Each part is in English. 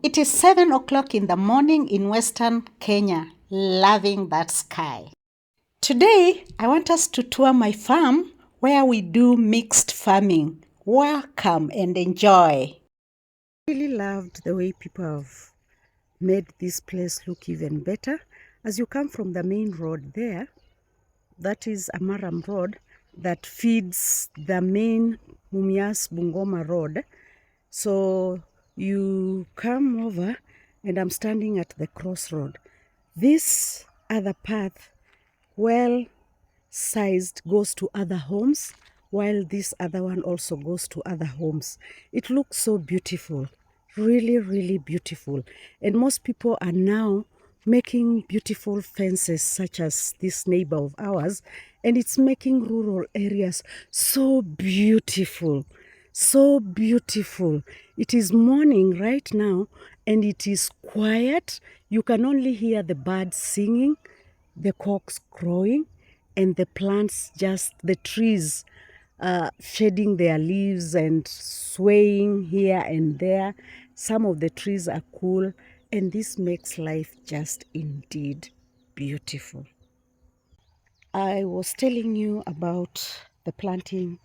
It is 7 o'clock in the morning in Western Kenya, loving that sky. Today, I want us to tour my farm where we do mixed farming. Welcome and enjoy. I really loved the way people have made this place look even better. As you come from the main road there, that is Amaram Road that feeds the main Mumias Bungoma Road. So you come over and I'm standing at the crossroad. This other path, well sized, goes to other homes, while this other one also goes to other homes. It looks so beautiful, really, really beautiful. And most people are now making beautiful fences such as this neighbor of ours, and it's making rural areas so beautiful. So beautiful. It is morning right now and it is quiet. You can only hear the birds singing, the cocks crowing, and the plants, just the trees shedding their leaves and swaying here and there. Some of the trees are cool, and this makes life just indeed beautiful. I was telling you about the planting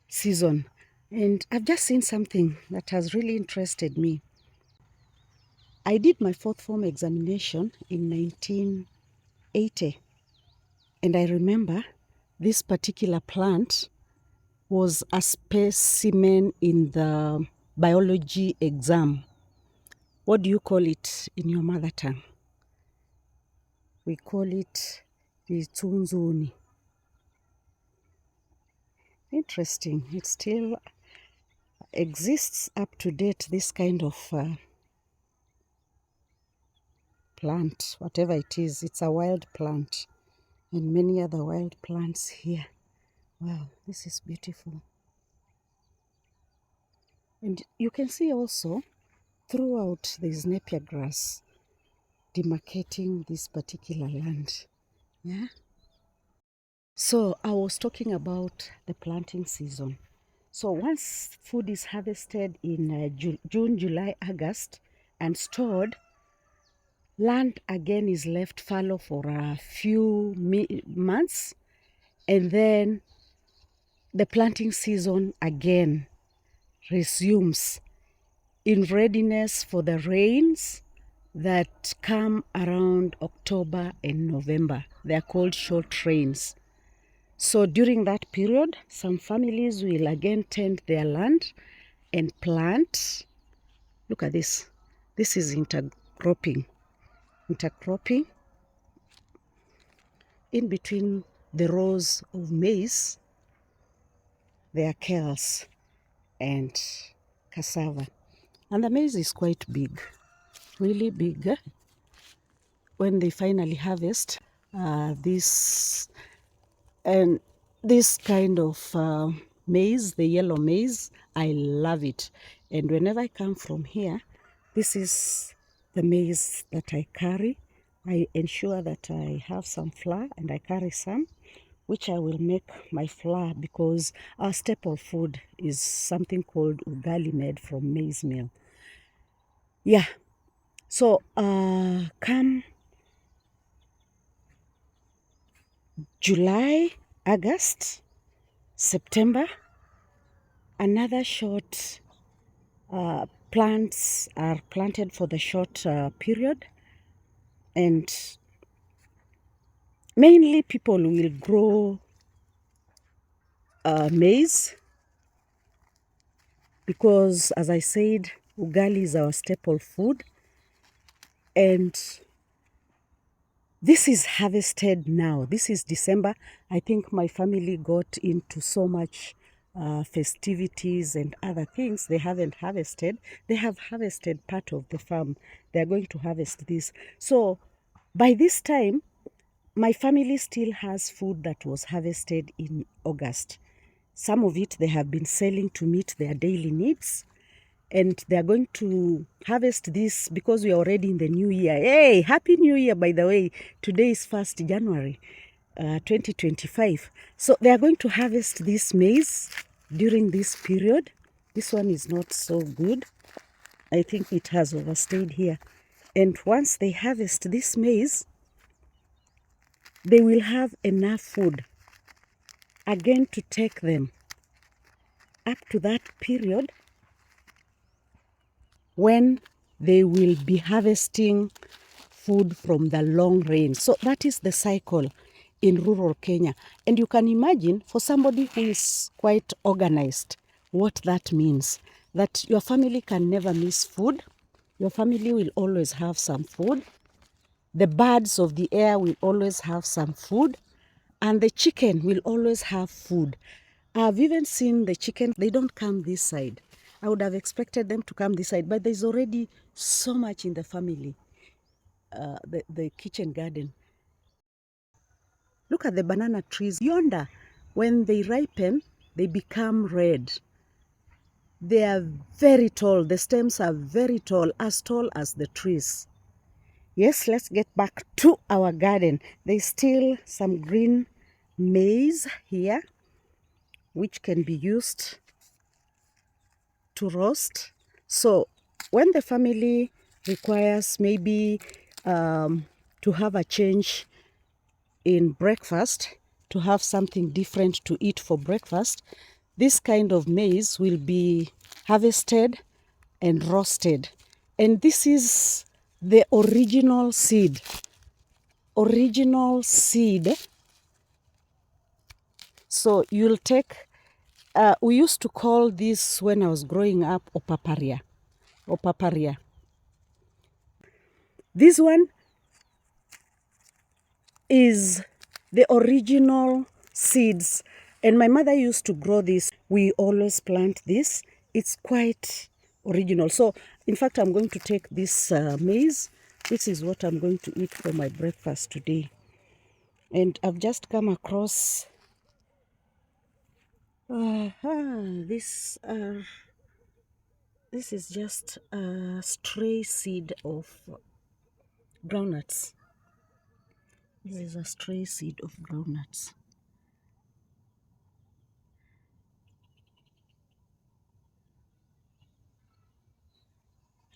season, and I've just seen something that has really interested me. I did my fourth form examination in 1980, and I remember this particular plant was a specimen in the biology exam. What do you call it in your mother tongue? We call it the Tuni. Interesting. It still exists up to date, this kind of plant, whatever it is. It's a wild plant, and many other wild plants here. Wow, this is beautiful. And you can see also throughout there's napier grass demarcating this particular land. Yeah. So I was talking about the planting season. So once food is harvested in June, July, August and stored, land again is left fallow for a few months, and then the planting season again resumes in readiness for the rains that come around October and November. They are called short rains. So during that period, some families will again tend their land and plant. Look at this. This is intercropping. Intercropping. In between the rows of maize, there are kales and cassava. And the maize is quite big, really big. When they finally harvest this kind of maize, the yellow maize, I love it. And whenever I come from here, this is the maize that I carry. I ensure that I have some flour and I carry some, which I will make my flour, because our staple food is something called ugali made from maize meal. Yeah, so come July, August, September, another short plants are planted for the short period, and mainly people will grow maize, because as I said, ugali is our staple food, and this is harvested now. This is December. I think my family got into so much festivities and other things. They haven't harvested. They have harvested part of the farm. They are going to harvest this. So by this time, my family still has food that was harvested in August. Some of it they have been selling to meet their daily needs. And they are going to harvest this because we are already in the new year. Hey, Happy New Year, by the way. Today is 1st January 2025. So they are going to harvest this maize during this period. This one is not so good. I think it has overstayed here. And once they harvest this maize, they will have enough food again to take them up to that period when they will be harvesting food from the long rain. So that is the cycle in rural Kenya. And you can imagine for somebody who is quite organized, what that means. That your family can never miss food. Your family will always have some food. The birds of the air will always have some food. And the chicken will always have food. I've even seen the chicken, they don't come this side. I would have expected them to come this side, but there's already so much in the family, the kitchen garden. Look at the banana trees yonder. When they ripen, they become red. They are very tall. The stems are very tall as the trees. Yes, let's get back to our garden. There's still some green maize here, which can be used to roast. So when the family requires maybe to have a change in breakfast, to have something different to eat for breakfast, this kind of maize will be harvested and roasted. And this is the original seed. Original seed. So you'll take, we used to call this when I was growing up opaparia. Opaparia. This one is the original seeds, and my mother used to grow this. We always plant this. It's quite original. So in fact, I'm going to take this maize. This is what I'm going to eat for my breakfast today. And I've just come across this is just a stray seed of groundnuts. This is a stray seed of groundnuts.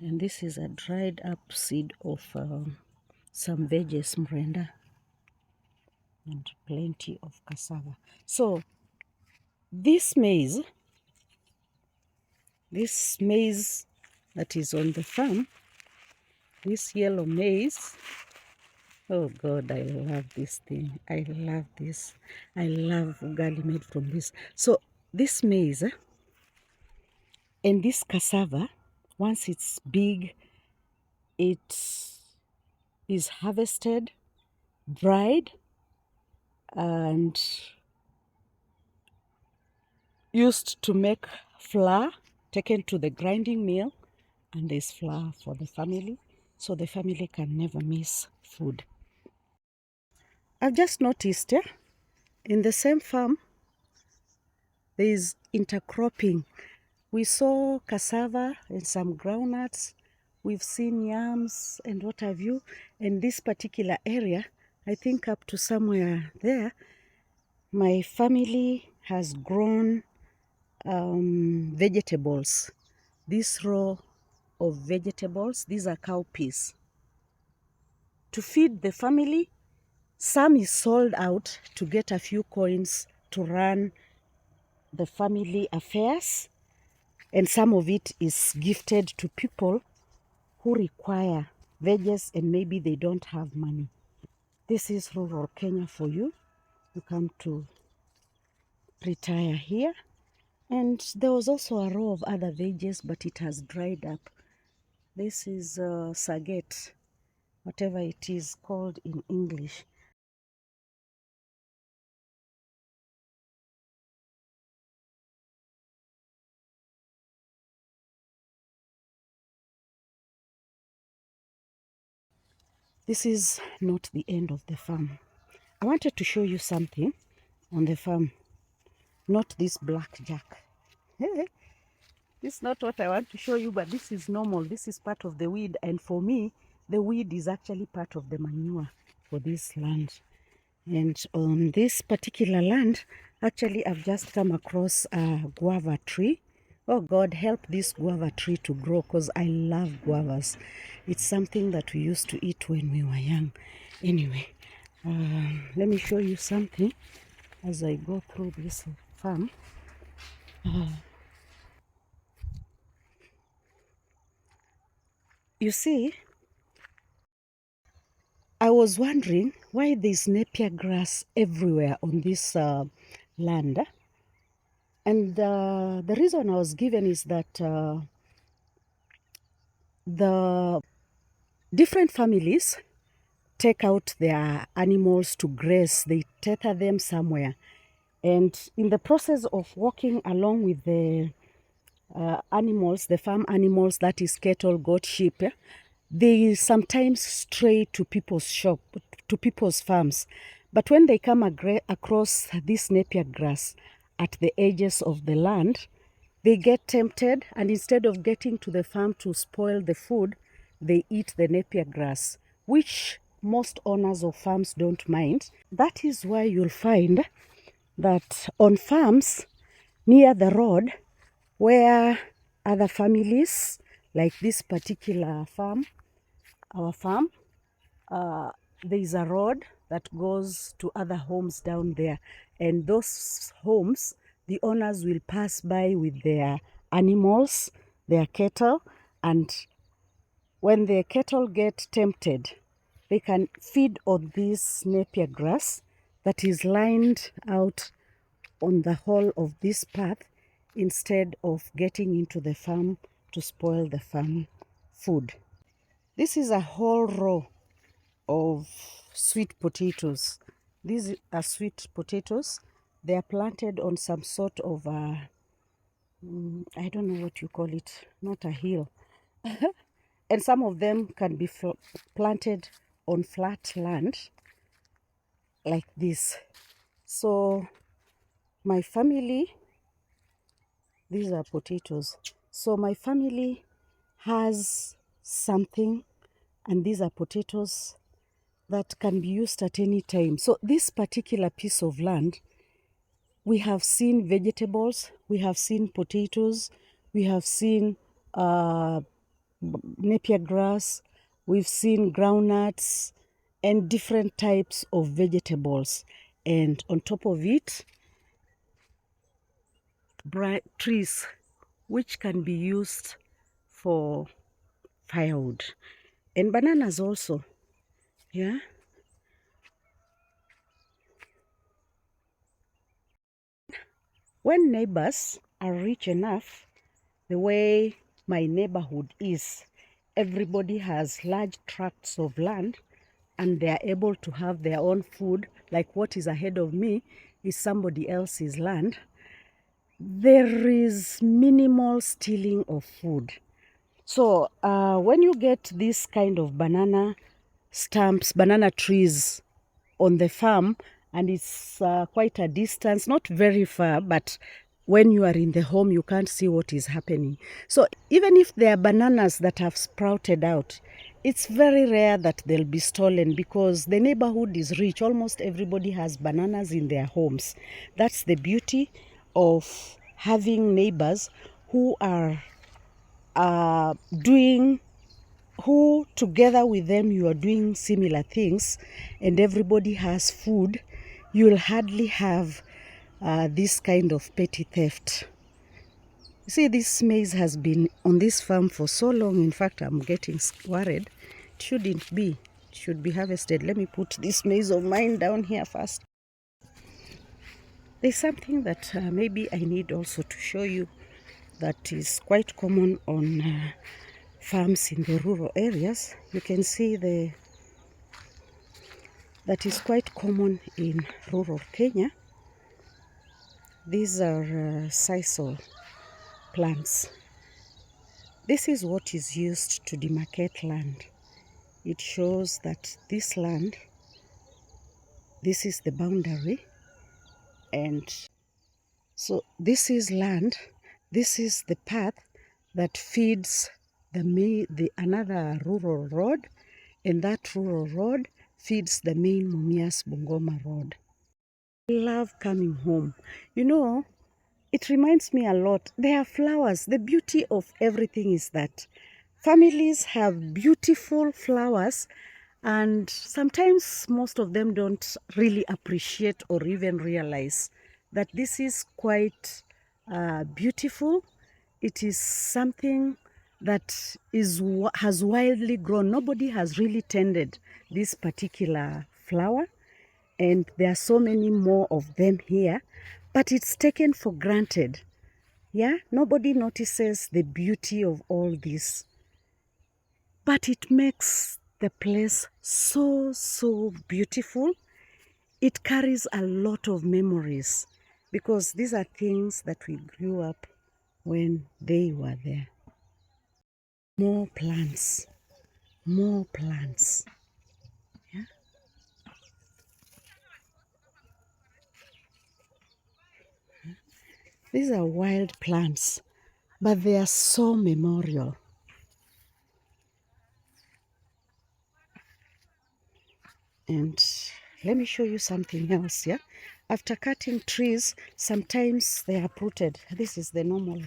And this is a dried up seed of some veggies, mrenda, and plenty of cassava. So this maize that is on the farm, this yellow maize, oh God, I love this thing. I love this. I love ugali made from this. So this maize and this cassava, once it's big, it is harvested, dried, and used to make flour, taken to the grinding mill, and there's flour for the family, so the family can never miss food. I've just noticed in the same farm there is intercropping. We saw cassava and some groundnuts, we've seen yams and what have you. In this particular area, I think up to somewhere there, my family has grown vegetables. This row of vegetables, these are cowpeas. To feed the family, some is sold out to get a few coins to run the family affairs, and some of it is gifted to people who require veggies and maybe they don't have money. This is rural Kenya for you. You come to retire here. And there was also a row of other veggies, but it has dried up. This is saget, whatever it is called in English. This is not the end of the farm. I wanted to show you something on the farm, not this blackjack. This is not what I want to show you, but this is normal. This is part of the weed, and for me, the weed is actually part of the manure for this land. And on this particular land, actually, I've just come across a guava tree, Oh God, help this guava tree to grow, because I love guavas. It's something that we used to eat when we were young. Anyway, let me show you something as I go through this farm. You see, I was wondering why there's napier grass everywhere on this land. And the reason I was given is that the different families take out their animals to graze. They tether them somewhere. And in the process of walking along with the animals, the farm animals, that is cattle, goat, sheep, yeah, they sometimes stray to people's to people's farms. But when they come across this napier grass at the edges of the land, they get tempted, and instead of getting to the farm to spoil the food, they eat the napier grass, which most owners of farms don't mind. That is why you'll find that on farms near the road, where other families, like this particular farm, our farm, there is a road that goes to other homes down there, and those homes, the owners will pass by with their animals, their cattle, and when the cattle get tempted, they can feed on this napier grass that is lined out on the whole of this path, instead of getting into the farm to spoil the farm food. This is a whole row of sweet potatoes. These are sweet potatoes. They are planted on some sort of I don't know what you call it, not a hill. And some of them can be planted on flat land like this. So my family, these are potatoes. So my family has something, and these are potatoes that can be used at any time. So this particular piece of land, we have seen vegetables, we have seen potatoes, we have seen napier grass, we've seen groundnuts, and different types of vegetables. And on top of it, trees which can be used for firewood, and bananas also. Yeah. When neighbors are rich enough, the way my neighborhood is, everybody has large tracts of land and they are able to have their own food. Like what is ahead of me is somebody else's land. There is minimal stealing of food. So when you get this kind of banana stumps, banana trees on the farm, and it's quite a distance, not very far, but when you are in the home, you can't see what is happening. So even if there are bananas that have sprouted out, it's very rare that they'll be stolen, because the neighborhood is rich. Almost everybody has bananas in their homes. That's the beauty of having neighbors who are who together with them you are doing similar things, and everybody has food. You'll hardly have this kind of petty theft. You see, this maize has been on this farm for so long. In fact, I'm getting worried. It shouldn't be. It should be harvested. Let me put this maize of mine down here first. There's something that maybe I need also to show you that is quite common on farms in the rural areas. You can see that is quite common in rural Kenya. These are sisal plants. This is what is used to demarcate land. It shows that this land, this is the boundary, and so this is land, this is the path that feeds the another rural road, and that rural road feeds the main Mumias Bungoma road. I love coming home. You know, it reminds me a lot. There are flowers. The beauty of everything is that families have beautiful flowers, and sometimes most of them don't really appreciate or even realize that this is quite beautiful. It is something that has wildly grown. Nobody has really tended this particular flower, and there are so many more of them here, but it's taken for granted. Yeah, nobody notices the beauty of all this, but it makes the place so beautiful. It carries a lot of memories because these are things that we grew up when they were there. More plants, more plants. Yeah? These are wild plants, but they are so memorial. And let me show you something else. Yeah, after cutting trees, sometimes they are uprooted. This is the normal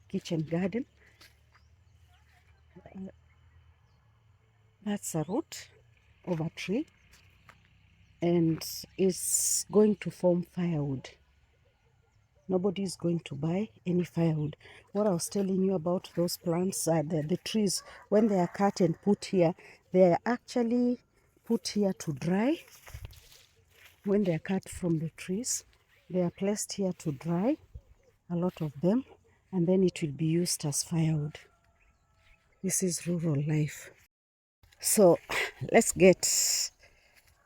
kitchen garden. That's a root of a tree, and it's going to form firewood. Nobody is going to buy any firewood. What I was telling you about those plants, the trees, when they are cut and put here, they are actually put here to dry. When they are cut from the trees, they are placed here to dry, a lot of them, and then it will be used as firewood. This is rural life. So let's get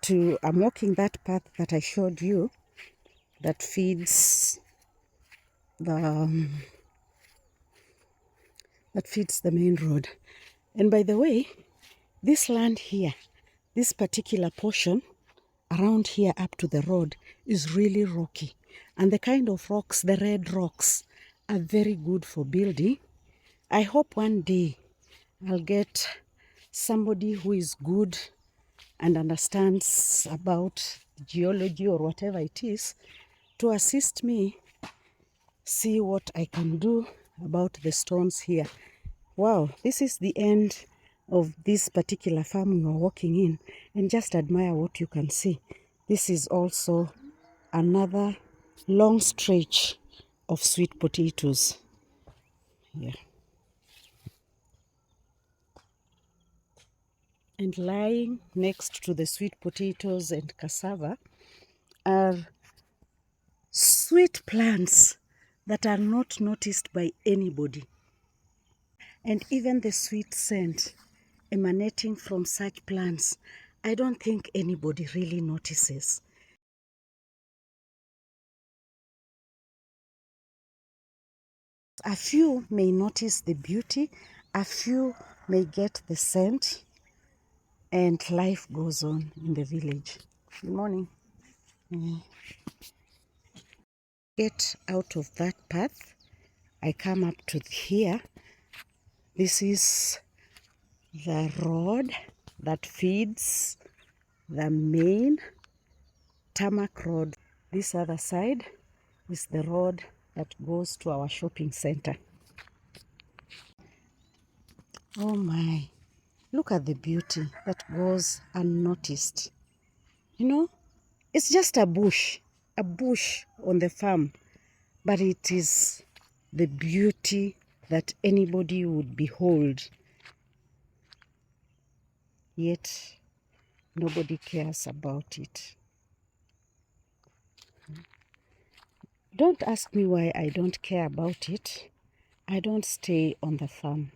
to, I'm walking that path that I showed you that feeds the main road. And by the way, this land here, this particular portion around here up to the road is really rocky, and the kind of rocks, the red rocks, are very good for building. I hope one day I'll get somebody who is good and understands about geology or whatever it is to assist me see what I can do about the stones here. Wow, this is the end of this particular farm we are walking in, and just admire what you can see. This is also another long stretch of sweet potatoes here. And lying next to the sweet potatoes and cassava are sweet plants that are not noticed by anybody. And even the sweet scent emanating from such plants, I don't think anybody really notices. A few may notice the beauty, a few may get the scent, and life goes on in the village. Good morning. Get out of that path, I come up to here. This is the road that feeds the main tarmac road. This other side is the road that goes to our shopping center. Oh my, look at the beauty that goes unnoticed. You know, it's just a bush on the farm, but it is the beauty that anybody would behold. Yet nobody cares about it. Don't ask me why I don't care about it. I don't stay on the farm.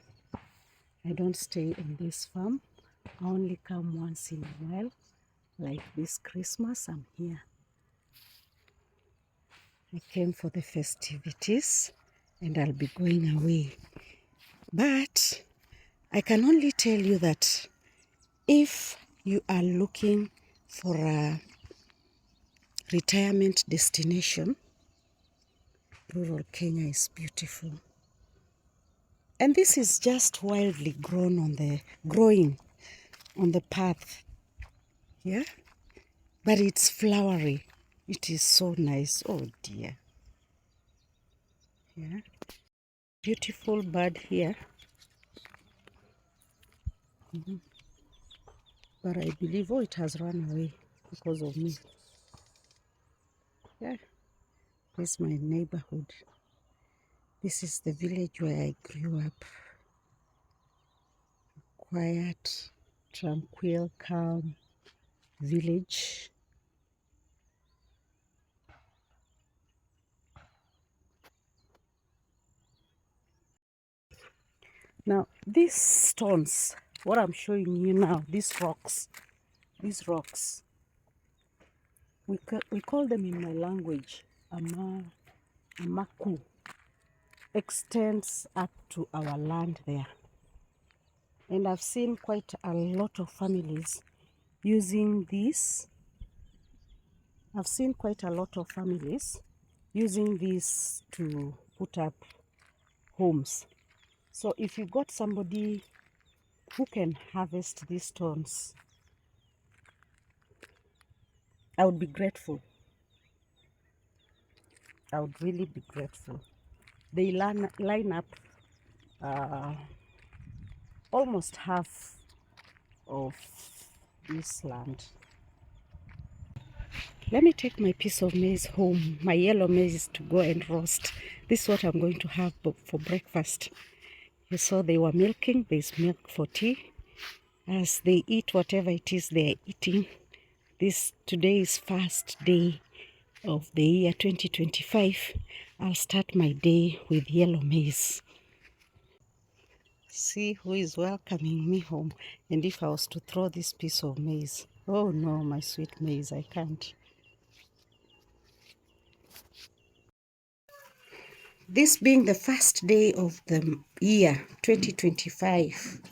I don't stay in this farm. I only come once in a while. Like this Christmas, I'm here. I came for the festivities and I'll be going away. But I can only tell you that if you are looking for a retirement destination, rural Kenya is beautiful. And this is just wildly growing on the path. Yeah? But it's flowery. It is so nice. Oh dear. Yeah, beautiful bird here. But I believe, oh, it has run away because of me. Yeah, this is my neighborhood. This is the village where I grew up. Quiet, tranquil, calm village. Now, these stones, what I'm showing you now, these rocks, we call them in my language, amaku, extends up to our land there. And I've seen quite a lot of families using this. I've seen quite a lot of families using this to put up homes. So if you got somebody who can harvest these stones, I would be grateful. I would really be grateful. They line up uh, almost half of this land. Let me take my piece of maize home, my yellow maize, to go and roast. This is what I'm going to have for breakfast. You saw they were milking. There's milk for tea. As they eat whatever it is they're eating. Today is first day of the year 2025. I'll start my day with yellow maize. See who is welcoming me home. And if I was to throw this piece of maize, oh no, my sweet maize, I can't. This being the first day of the year 2025,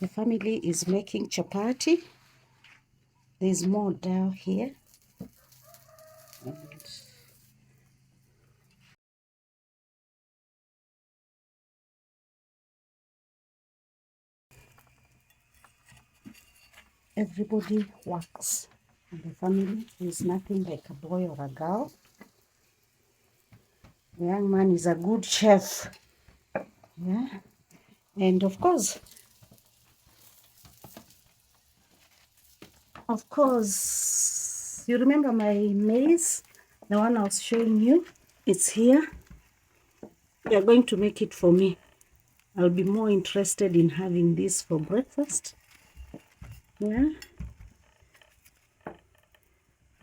the family is making chapati. There's more dough here. And everybody works in the family. There's nothing like a boy or a girl. The young man is a good chef. Yeah. And of course, you remember my maize, the one I was showing you? It's here. They are going to make it for me. I'll be more interested in having this for breakfast. Yeah.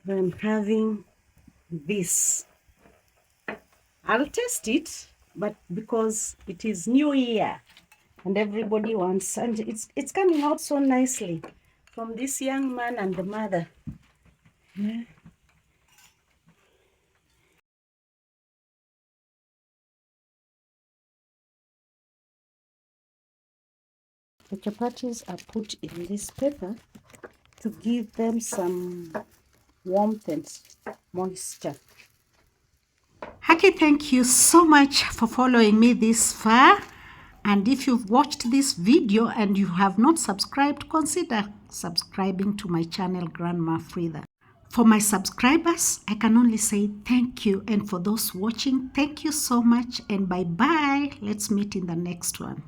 Than having this. I'll taste it, but because it is New Year and everybody wants, and it's coming out so nicely from this young man and the mother. Yeah. The chapatis are put in this paper to give them some warmth and moisture. Haki, thank you so much for following me this far. And if you've watched this video and you have not subscribed, consider subscribing to my channel, Grandma Frida. For my subscribers, I can only say thank you. And for those watching, thank you so much and bye-bye. Let's meet in the next one.